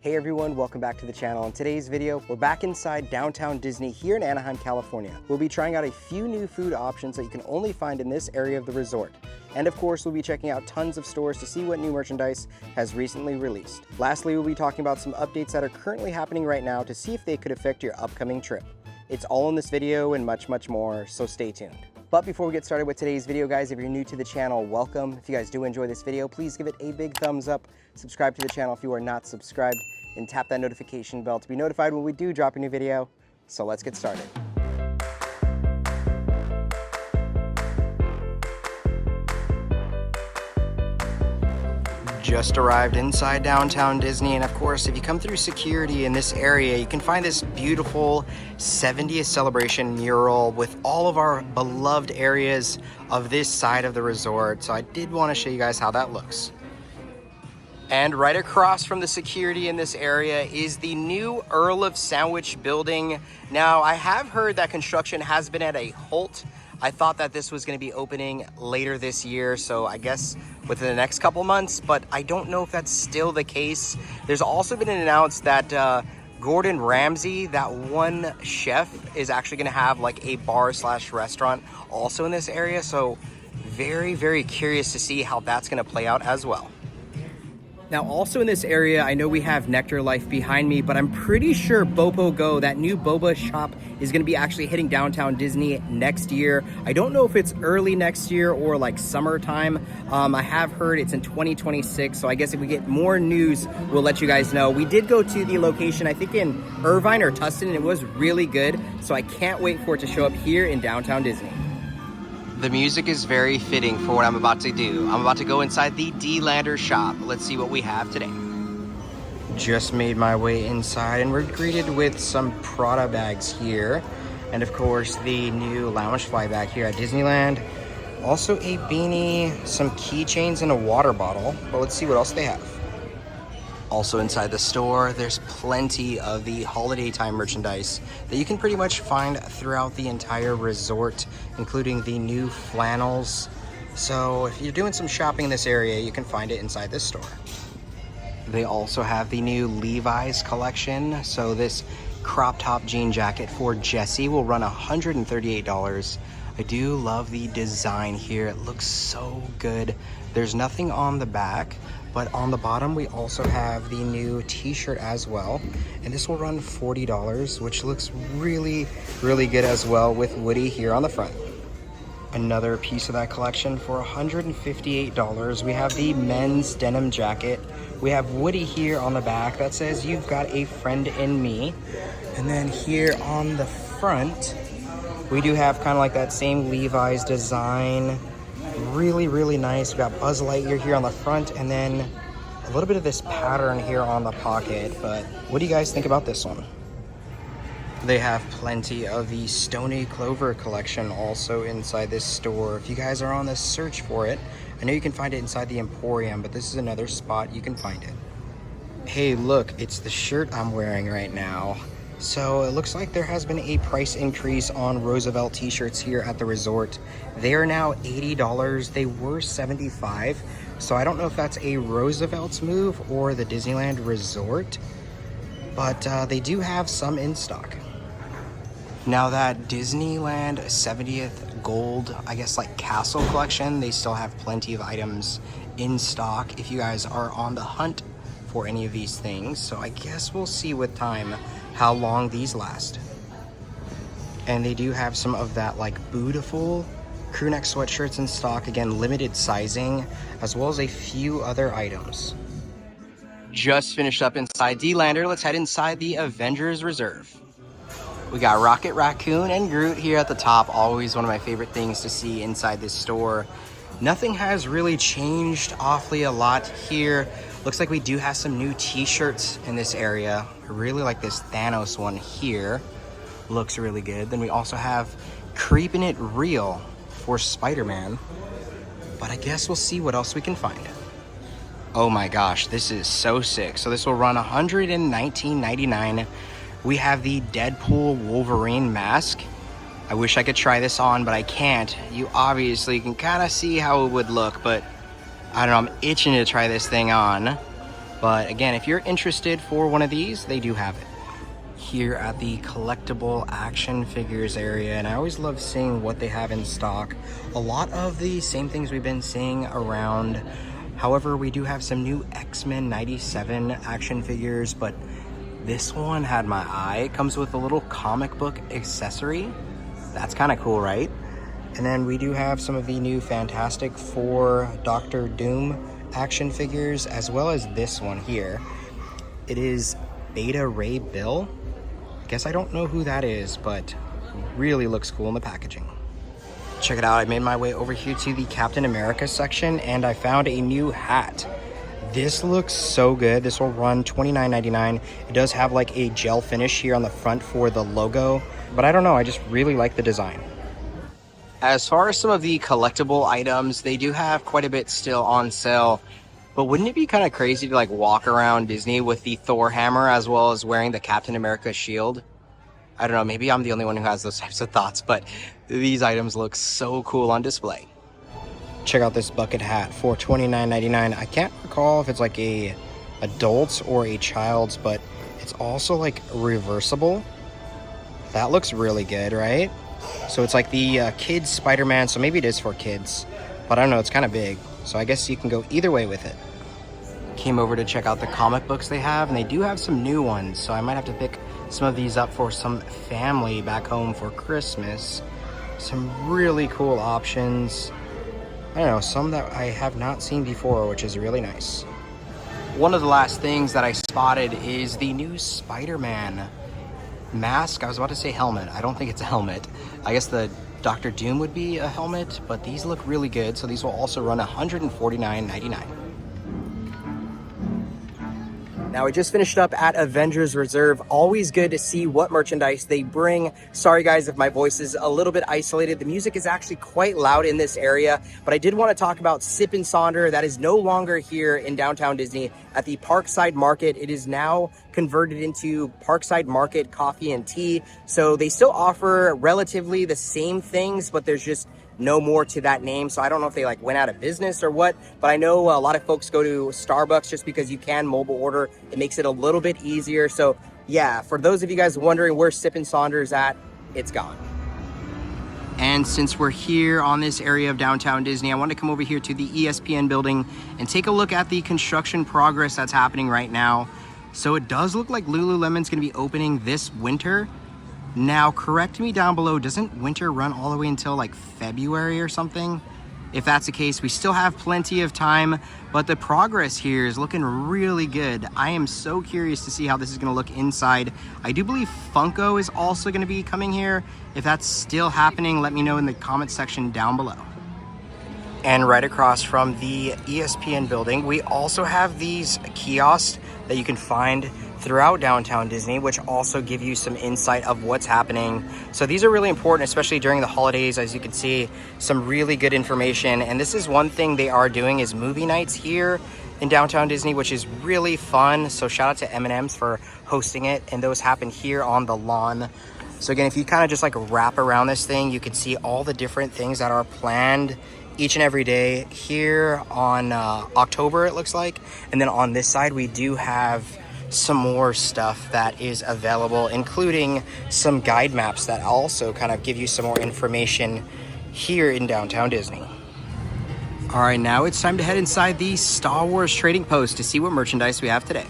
Hey everyone, welcome back to the channel. In today's video, we're back inside downtown Disney here in Anaheim, California. We'll be trying out a few new food options that you can only find in this area of the resort. And of course, we'll be checking out tons of stores to see what new merchandise has recently released. Lastly, we'll be talking about some updates that are currently happening right now to see if they could affect your upcoming trip. It's all in this video and much, much more, so stay tuned. But before we get started with today's video, guys, if you're new to the channel, welcome. If you guys do enjoy this video, please give it a big thumbs up. Subscribe to the channel if you are not subscribed, and tap that notification bell to be notified when we do drop a new video. So let's get started. Just arrived inside downtown Disney, and of course, if you come through security in this area, you can find this beautiful 70th celebration mural with all of our beloved areas of this side of the resort. So I did want to show you guys how that looks. And right across from the security in this area is the new Earl of Sandwich building. Now, I have heard that construction has been at a halt. I thought that this was going to be opening later this year, so I guess within the next couple months, but I don't know if that's still the case. There's also been announced that Gordon Ramsay, that one chef, is actually going to have like a bar slash restaurant also in this area, so very, very curious to see how that's going to play out as well. Now, also in this area, I know we have Nectar Life behind me, but I'm pretty sure Bopo Go, that new boba shop, is going to be actually hitting downtown Disney next year. I don't know if it's early next year or like summertime. I have heard it's in 2026, so I guess if we get more news, we'll let you guys know. We did go to the location, I think in Irvine or Tustin, and it was really good, so I can't wait for it to show up here in downtown Disney. The music is very fitting for what I'm about to do. I'm about to go inside the D-Lander shop. Let's see what we have today. Just made my way inside, and we're greeted with some Prada bags here. And of course, the new Loungefly bag here at Disneyland. Also a beanie, some keychains, and a water bottle. But let's see what else they have. Also inside the store, there's plenty of the holiday time merchandise that you can pretty much find throughout the entire resort, including the new flannels. So if you're doing some shopping in this area, you can find it inside this store. They also have the new Levi's collection. So this crop top jean jacket for Jessie will run $138. I do love the design here. It looks so good. There's nothing on the back, but on the bottom we also have the new t-shirt as well, and this will run $40, which looks really, really good as well with Woody here on the front. Another piece of that collection for $158. We have the men's denim jacket. We have Woody here on the back that says "You've got a friend in me," and then here on the front we do have kind of like that same Levi's design. Really, really nice. We got Buzz Lightyear here on the front, and then a little bit of this pattern here on the pocket. But what do you guys think about this one? They have plenty of the Stony Clover collection also inside this store. If you guys are on the search for it, I know you can find it inside the Emporium, but this is another spot you can find it. Hey, look, it's the shirt I'm wearing right now. So it looks like there has been a price increase on Roosevelt t-shirts here at the resort. They are now $80. They were $75. So I don't know if that's a Roosevelt's move or the Disneyland Resort, but they do have some in stock. Now that Disneyland 70th Gold, I guess like Castle collection, they still have plenty of items in stock if you guys are on the hunt for any of these things. So I guess we'll see with time how long these last. And they do have some of that like beautiful crew neck sweatshirts in stock, again limited sizing, as well as a few other items. Just finished up inside D-Lander. Let's head inside the Avengers Reserve. We got Rocket Raccoon and Groot here at the top. Always one of my favorite things to see inside this store. Nothing has really changed awfully a lot here. Looks like we do have some new t-shirts in this area. I really like this Thanos one here. Looks really good. Then we also have Creepin' It Real for Spider-Man. But I guess we'll see what else we can find. Oh my gosh, this is so sick. So this will run $119.99. We have the Deadpool Wolverine mask. I wish I could try this on, but I can't. You obviously can kind of see how it would look, but I don't know, I'm itching to try this thing on. But again, if you're interested for one of these, they do have it here at the collectible action figures area, and I always love seeing what they have in stock. A lot of the same things we've been seeing around. However, we do have some new X-Men 97 action figures, but this one had my eye. It comes with a little comic book accessory. That's kind of cool, right? And then we do have some of the new Fantastic Four Doctor Doom action figures, as well as this one here. It is Beta Ray Bill. I guess I don't know who that is, but really looks cool in the packaging. Check it out, I made my way over here to the Captain America section and I found a new hat. This looks so good. This will run $29.99. It does have like a gel finish here on the front for the logo, but I don't know, I just really like the design. As far as some of the collectible items, they do have quite a bit still on sale. But wouldn't it be kind of crazy to like walk around Disney with the Thor hammer as well as wearing the Captain America shield? I don't know, maybe I'm the only one who has those types of thoughts, but these items look so cool on display. Check out this bucket hat for $29.99. I can't recall if it's like a adult's or a child's, but it's also like reversible. That looks really good, right? So it's like the kids Spider-Man, so maybe it is for kids, but I don't know, it's kind of big. So I guess you can go either way with it. Came over to check out the comic books they have, and they do have some new ones, so I might have to pick some of these up for some family back home for Christmas. Some really cool options. I don't know, some that I have not seen before, which is really nice. One of the last things that I spotted is the new Spider-Man mask. I was about to say helmet. I don't think it's a helmet. I guess the Doctor Doom would be a helmet, but these look really good. So these will also run $149.99. Now, we just finished up at Avengers Reserve. Always good to see what merchandise they bring. Sorry guys if my voice is a little bit isolated. The music is actually quite loud in this area, but I did want to talk about Sip and Sonder. That is no longer here in downtown Disney at the Parkside Market. It is now converted into Parkside Market Coffee and Tea. So they still offer relatively the same things, but there's just no more to that name. So I don't know if they like went out of business or what, but I know a lot of folks go to Starbucks just because you can mobile order. It makes it a little bit easier. So yeah, for those of you guys wondering where Sip and Saunders at, it's gone. And since we're here on this area of downtown Disney, I want to come over here to the ESPN building and take a look at the construction progress that's happening right now. So it does look like Lululemon's going to be opening this winter. Now, correct me down below, doesn't winter run all the way until like February or something? If that's the case, we still have plenty of time, but the progress here is looking really good. I am so curious to see how this is going to look inside. I do believe Funko is also going to be coming here. If that's still happening, let me know in the comment section down below. And right across from the ESPN building, we also have these kiosks that you can find throughout downtown Disney, which also give you some insight of what's happening. So these are really important, especially during the holidays. As you can see, some really good information. And this is one thing they are doing is movie nights here in downtown Disney, which is really fun. So shout out to M&M's for hosting it. And those happen here on the lawn. So again, if you kind of just like wrap around this thing, you can see all the different things that are planned each and every day here on October, it looks like. And then on this side, we do have some more stuff that is available, including some guide maps that also kind of give you some more information here in downtown Disney. All right, now it's time to head inside the Star Wars Trading Post to see what merchandise we have today.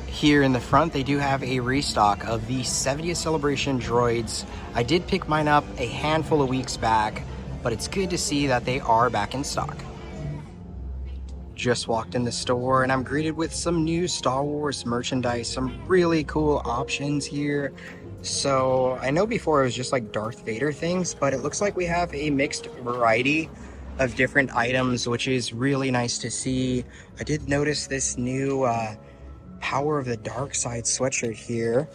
Here in the front, they do have a restock of the 70th Celebration droids. I did pick mine up a handful of weeks back, but it's good to see that they are back in stock. Just walked in the store and I'm greeted with some new Star Wars merchandise, some really cool options here. So I know before it was just like Darth Vader things, but it looks like we have a mixed variety of different items, which is really nice to see. I did notice this new Power of the Dark Side sweatshirt here.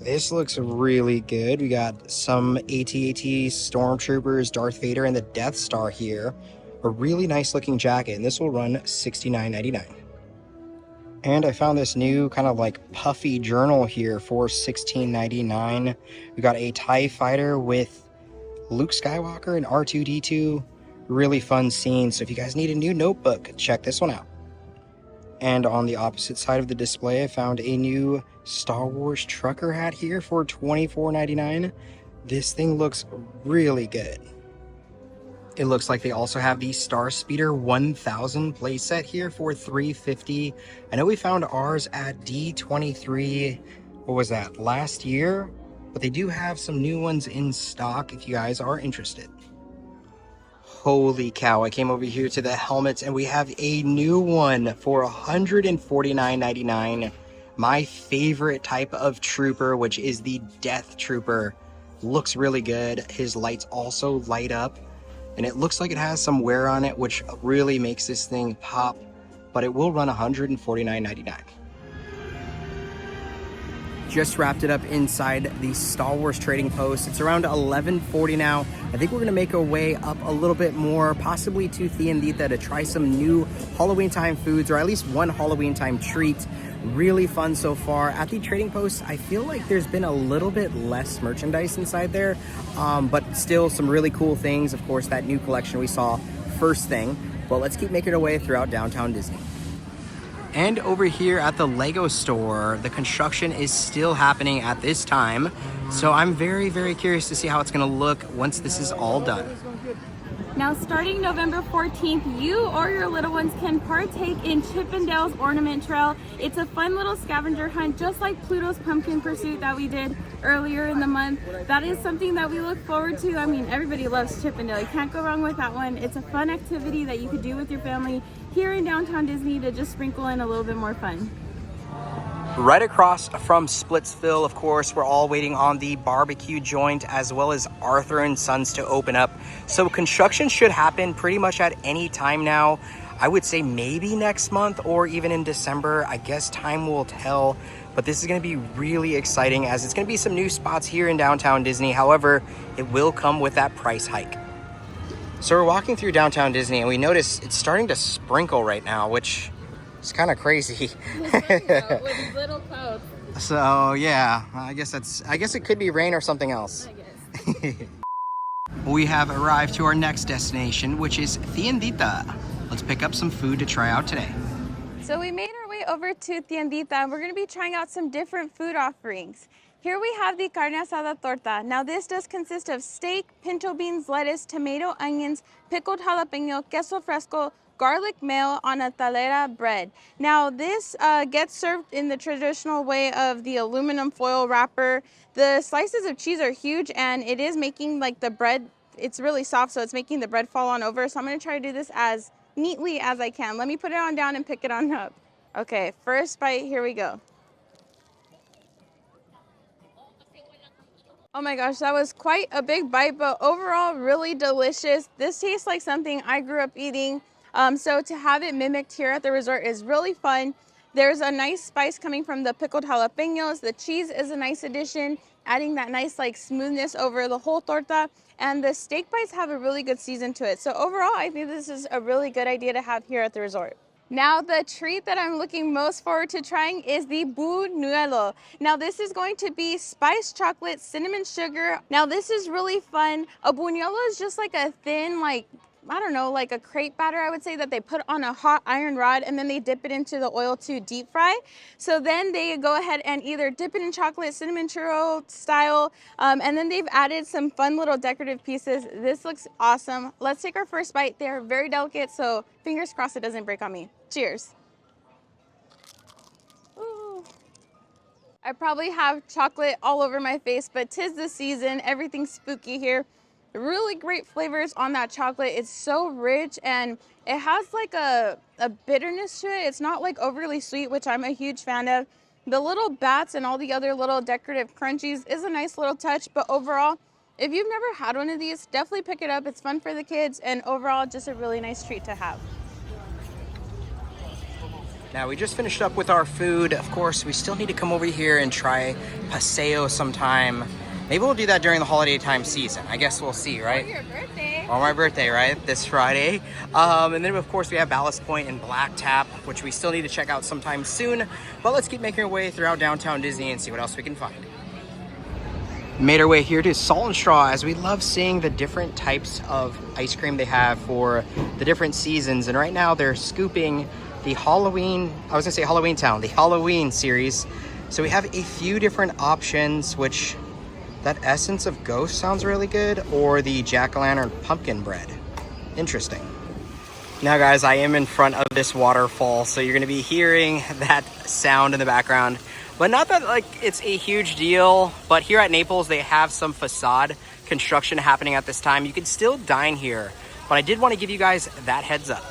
This looks really good. We got some AT-AT Stormtroopers, Darth Vader, and the Death Star here. A really nice looking jacket, and this will run $69.99. And I found this new kind of like puffy journal here for $16.99. We got a TIE fighter with Luke Skywalker and R2-D2. Really fun scene. So if you guys need a new notebook, check this one out. And on the opposite side of the display, I found a new Star Wars trucker hat here for $24.99. This thing looks really good. It looks like they also have the Star Speeder 1000 playset here for $350. I know we found ours at D23, what was that, last year? But they do have some new ones in stock if you guys are interested. Holy cow, I came over here to the helmets and we have a new one for $149.99. My favorite type of trooper, which is the Death Trooper. Looks really good. His lights also light up and it looks like it has some wear on it, which really makes this thing pop, but it will run $149.99. Just wrapped it up inside the Star Wars trading post. It's around 11:40 now. I think we're gonna make our way up a little bit more, possibly to Tiendita to try some new Halloween time foods, or at least one Halloween time treat. Really fun so far. At the trading post, I feel like there's been a little bit less merchandise inside there, but still some really cool things. Of course, that new collection we saw first thing. But let's keep making our way throughout downtown Disney. And over here at the Lego store, the construction is still happening at this time. So I'm very, very curious to see how it's gonna look once this is all done. Now starting November 14th, you or your little ones can partake in Chip 'n Dale's Ornament Trail. It's a fun little scavenger hunt, just like Pluto's Pumpkin Pursuit that we did earlier in the month. That is something that we look forward to. I mean, everybody loves Chip 'n Dale. You can't go wrong with that one. It's a fun activity that you could do with your family here in downtown Disney to just sprinkle in a little bit more fun. Right across from Splitsville, of course, we're all waiting on the barbecue joint as well as Arthur and Sons to open up. So construction should happen pretty much at any time now. I would say maybe next month or even in December. I guess time will tell. But this is going to be really exciting as it's going to be some new spots here in downtown Disney. However, it will come with that price hike. So we're walking through downtown Disney and we notice it's starting to sprinkle right now, which is kind of crazy. With little clouds. So yeah, I guess it could be rain or something else. I guess. We have arrived to our next destination, which is Tiendita. Let's pick up some food to try out today. So we made our way over to Tiendita and we're going to be trying out some different food offerings. Here we have the carne asada torta. Now this does consist of steak, pinto beans, lettuce, tomato, onions, pickled jalapeno, queso fresco, garlic mayo on a talera bread. Now this gets served in the traditional way of the aluminum foil wrapper. The slices of cheese are huge and it is making like the bread, it's really soft, so it's making the bread fall on over. So I'm going to try to do this as neatly as I can. Let me put it on down and pick it on up. Okay, first bite, here we go. Oh my gosh, that was quite a big bite, but overall really delicious. This tastes like something I grew up eating. So to have it mimicked here at the resort is really fun. There's a nice spice coming from the pickled jalapenos. The cheese is a nice addition, adding that nice like smoothness over the whole torta. And the steak bites have a really good season to it. So overall, I think this is a really good idea to have here at the resort. Now the treat that I'm looking most forward to trying is the buñuelo. Now this is going to be spiced chocolate, cinnamon sugar. Now this is really fun. A buñuelo is just like a thin, like, I don't know, like a crepe batter, I would say, that they put on a hot iron rod and then they dip it into the oil to deep fry. So then they go ahead and either dip it in chocolate, cinnamon churro style, and then they've added some fun little decorative pieces. This looks awesome. Let's take our first bite. They're very delicate, so fingers crossed it doesn't break on me. Cheers. Ooh. I probably have chocolate all over my face, but 'tis the season. Everything's spooky here. Really great flavors on that chocolate. It's so rich and it has like a bitterness to it. It's not like overly sweet, which I'm a huge fan of. The little bats and all the other little decorative crunchies is a nice little touch, but overall, if you've never had one of these, definitely pick it up. It's fun for the kids and overall just a really nice treat to have. Now we just finished up with our food. Of course, we still need to come over here and try paseo sometime. Maybe we'll do that during the holiday time season. I guess we'll see, right? For your birthday. On my birthday, right? This Friday. And then, of course, we have Ballast Point and Black Tap, which we still need to check out sometime soon. But let's keep making our way throughout downtown Disney and see what else we can find. Made our way here to Salt and Straw as we love seeing the different types of ice cream they have for the different seasons. And right now they're scooping the Halloween, I was gonna say Halloween Town, the Halloween series. So we have a few different options, which that Essence of Ghost sounds really good, or the Jack-o'-lantern pumpkin bread. Interesting. Now guys, I am in front of this waterfall, so you're gonna be hearing that sound in the background. But not that like it's a huge deal, but here at Naples, they have some facade construction happening at this time. You can still dine here, but I did want to give you guys that heads up.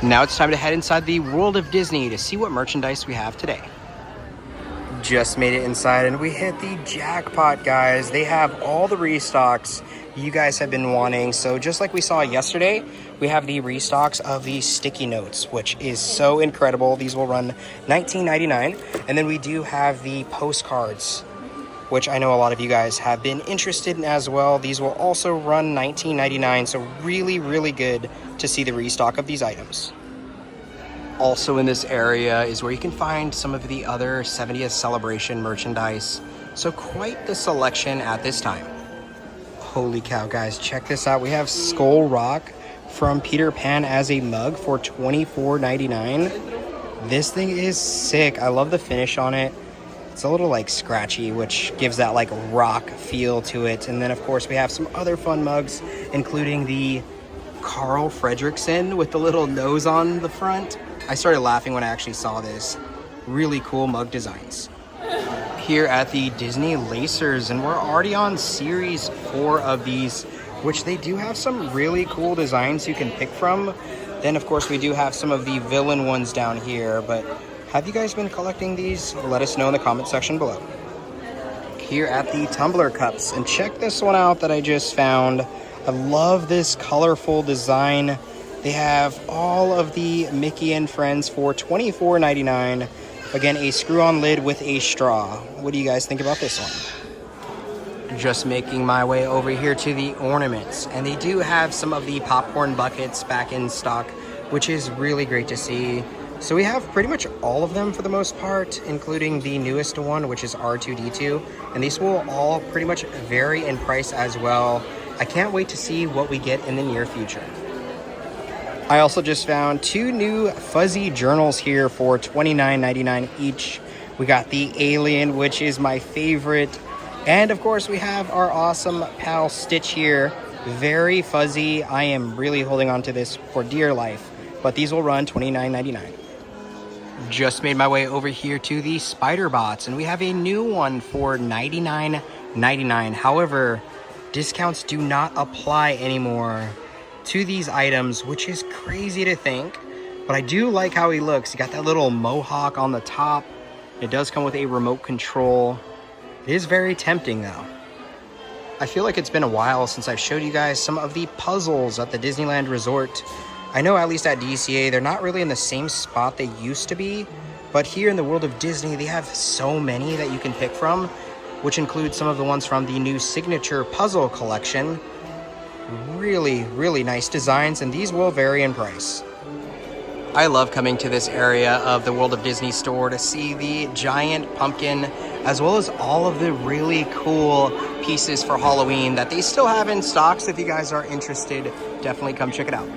Now it's time to head inside the world of Disney to see what merchandise we have today. Just made it inside and we hit the jackpot, guys. They have all the restocks you guys have been wanting. So just like we saw yesterday, we have the restocks of the sticky notes, which is so incredible. These will run $19.99. And then we do have the postcards, which I know a lot of you guys have been interested in as well. These will also run $19.99. So really, really good to see the restock of these items. Also in this area is where you can find some of the other 70th celebration merchandise. So quite the selection at this time. Holy cow, guys, check this out. We have Skull Rock from Peter Pan as a mug for $24.99. This thing is sick. I love the finish on it. It's a little like scratchy, which gives that like rock feel to it. And then of course we have some other fun mugs, including the Carl Fredricksen with the little nose on the front. I started laughing when I actually saw this. Really cool mug designs. Here at the Disney Lacers, and we're already on series 4 of these, which they do have some really cool designs you can pick from. Then of course we do have some of the villain ones down here, but have you guys been collecting these? Let us know in the comment section below. Here at the Tumbler Cups, and check this one out that I just found. I love this colorful design. They have all of the Mickey and Friends for $24.99. Again, a screw-on lid with a straw. What do you guys think about this one? Just making my way over here to the ornaments. And they do have some of the popcorn buckets back in stock, which is really great to see. So we have pretty much all of them for the most part, including the newest one, which is R2-D2. And these will all pretty much vary in price as well. I can't wait to see what we get in the near future. I also just found 2 new fuzzy journals here for $29.99 each. We got the Alien, which is my favorite. And of course we have our awesome pal Stitch here. Very fuzzy. I am really holding on to this for dear life, but these will run $29.99. Just made my way over here to the Spider Bots, and we have a new one for $99.99. However, discounts do not apply anymore to these items, which is crazy to think, but I do like how he looks. He got that little mohawk on the top. It does come with a remote control. It is very tempting though. I feel like it's been a while since I've showed you guys some of the puzzles at the Disneyland Resort. I know at least at DCA, they're not really in the same spot they used to be, but here in the world of Disney, they have so many that you can pick from, which includes some of the ones from the new Signature Puzzle Collection. Really, really nice designs, and these will vary in price. I love coming to this area of the World of Disney store to see the giant pumpkin, as well as all of the really cool pieces for Halloween that they still have in stock. So if you guys are interested, definitely come check it out.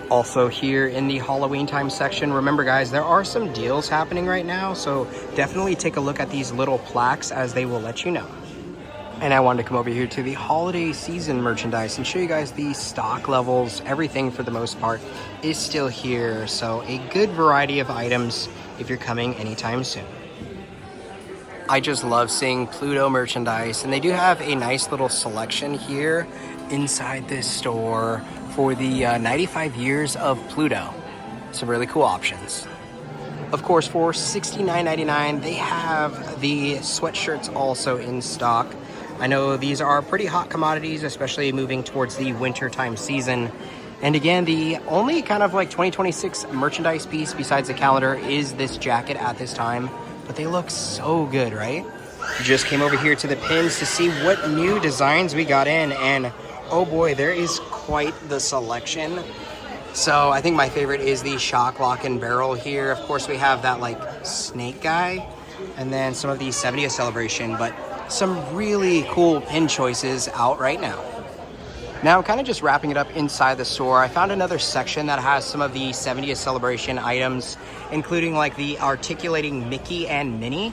Also here in the Halloween time section, remember guys, there are some deals happening right now, so definitely take a look at these little plaques as they will let you know. And I wanted to come over here to the holiday season merchandise and show you guys the stock levels. Everything for the most part is still here. So a good variety of items if you're coming anytime soon. I just love seeing Pluto merchandise, and they do have a nice little selection here inside this store for the 95 years of Pluto. Some really cool options. Of course, for $69.99, they have the sweatshirts also in stock. I know these are pretty hot commodities, especially moving towards the wintertime season. And again, the only kind of like 2026 merchandise piece besides the calendar is this jacket at this time. But they look so good, right? Just came over here to the pins to see what new designs we got in. And oh boy, there is quite the selection. So I think my favorite is the Shock, Lock, and Barrel here. Of course, we have that like snake guy. And then some of the 70th celebration. But some really cool pin choices out right now. Now I'm kind of just wrapping it up inside the store. I found another section that has some of the 70th celebration items, including like the articulating Mickey and Minnie.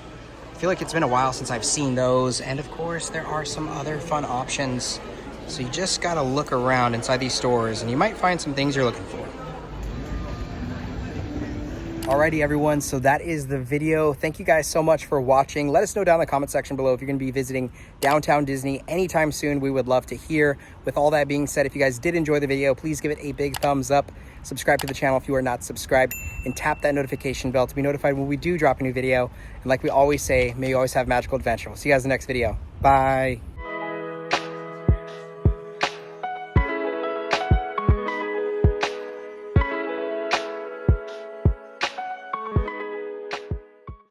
I feel like it's been a while since I've seen those. And of course, there are some other fun options. So you just gotta look around inside these stores and you might find some things you're looking for. Alrighty everyone, so that is the video. Thank you guys so much for watching. Let us know down in the comment section below if you're gonna be visiting downtown Disney anytime soon. We would love to hear. With all that being said, if you guys did enjoy the video, please give it a big thumbs up. Subscribe to the channel if you are not subscribed, and tap that notification bell to be notified when we do drop a new video. And like we always say, may you always have magical adventure. We'll see you guys in the next video. Bye.